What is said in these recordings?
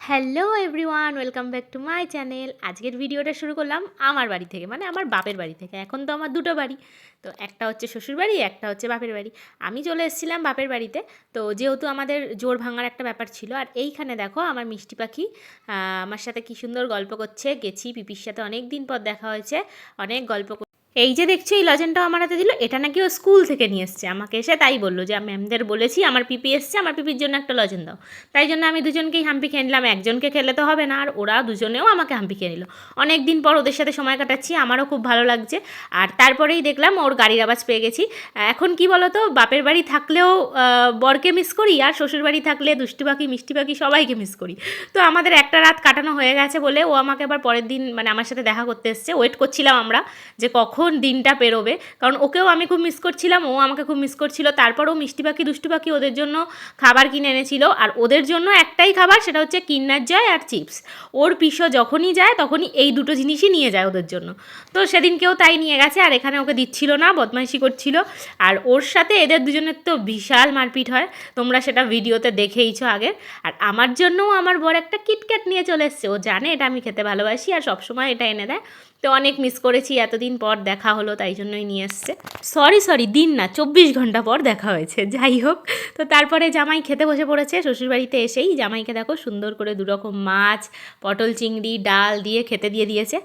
Hello everyone, welcome back to my channel. আজকের ভিডিওটা শুরু করলাম আমার বাড়ি থেকে, মানে আমার বাপের বাড়ি থেকে। এখন তো আমার দুটো বাড়ি, তো একটা হচ্ছে শ্বশুর বাড়ি, একটা হচ্ছে বাপের বাড়ি। আমি চলে এসেছিলাম বাপের বাড়িতে, তো যেহেতু আমাদের জোর ভাঙার একটা ব্যাপার ছিল। আর এইখানে দেখো আমার মিষ্টি পাখি আমার সাথে কী সুন্দর গল্প করছে। গেছি পিপির সাথে, অনেক দিন পর দেখা হয়েছে, অনেক গল্প। এই যে দেখছো এই লজেনটাও আমার হাতে দিল, এটা নাকি ও স্কুল থেকে নিয়ে এসছে। আমাকে এসে তাই বললো যে ম্যামদের বলেছি আমার পিপি এসছে, আমার পিপির জন্য একটা লজেন দাও। তাই জন্য আমি দুজনকেই হাম্পি খেয়ে নিলাম। একজনকে খেলে তো হবে না, আর ওরা দুজনেও আমাকে হাম্পি খেয়ে নিল। অনেক দিন পর ওদের সাথে সময় কাটাচ্ছি, আমারও খুব ভালো লাগছে। আর তারপরেই দেখলাম ওর গাড়ির আওয়াজ পেয়ে গেছি। এখন কি বলো তো, বাপের বাড়ি থাকলেও বরকে মিস করি, আর শ্বশুর বাড়ি থাকলে দুষ্টু পাখি মিষ্টি পাখি সবাইকে মিস করি। তো আমাদের একটা রাত কাটানো হয়ে গেছে বলে ও আমাকে আবার পরের দিন মানে আমার সাথে দেখা করতে এসছে। ওয়েট করছিলাম আমরা যে কখন দিনটা পেরোবে, কারণ ওকেও আমি খুব মিস করছিলাম, ও আমাকে খুব মিস করছিল। তারপরও মিষ্টি পাখি দুষ্টু পাখি ওদের জন্য খাবার কিনে এনেছিল, আর ওদের জন্য একটাই খাবার, সেটা হচ্ছে কিন্নার জয় আর চিপস। ওর পিসো যখনই যায় তখনই এই দুটো জিনিসই নিয়ে যায় ওদের জন্য। তো সেদিনকেও তাই নিয়ে গেছে, আর এখানে ওকে দিচ্ছিল না, বদমাইশি করছিল। আর ওর সাথে এদের দুজনের তো বিশাল মারপিট হয়, তোমরা সেটা ভিডিওতে দেখেইছো আগের। আর আমার জন্যও আমার বর একটা কিটক্যাট নিয়ে চলে এসছে, ও জানে এটা আমি খেতে ভালোবাসি আর সবসময় এটা এনে দেয়। তো অনেক মিস করেছি, এতদিন পর দেখা হলো তাই জন্যই নিয়ে এসছে। সরি দিন না, 24 ঘন্টা পর দেখা হয়েছে। যাই হোক, তো তারপরে জামাই খেতে বসে পড়েছে। শ্বশুরবাড়িতে এসেই জামাইকে দেখো সুন্দর করে দুরকম মাছ, পটল চিংড়ি, ডাল দিয়ে খেতে দিয়ে দিয়েছে।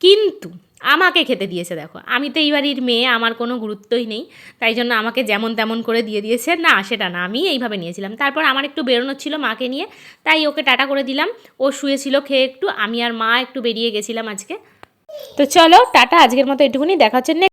কিন্তু আমাকে খেতে দিয়েছে দেখো, আমি তো এই বাড়ির মেয়ে, আমার কোনো গুরুত্বই নেই, তাই জন্য আমাকে যেমন তেমন করে দিয়ে দিয়েছে। না সেটা না, আমি এইভাবে নিয়েছিলাম। তারপর আমার একটু বেরোনোর ছিল মাকে নিয়ে, তাই ওকে টাটা করে দিলাম। ও শুয়েছিল খেয়ে একটু, আমি আর মা একটু বেরিয়ে গেছিলাম আজকে। তো চলো টাটা, আজকের মতো এটুকুনি, দেখা হচ্ছে।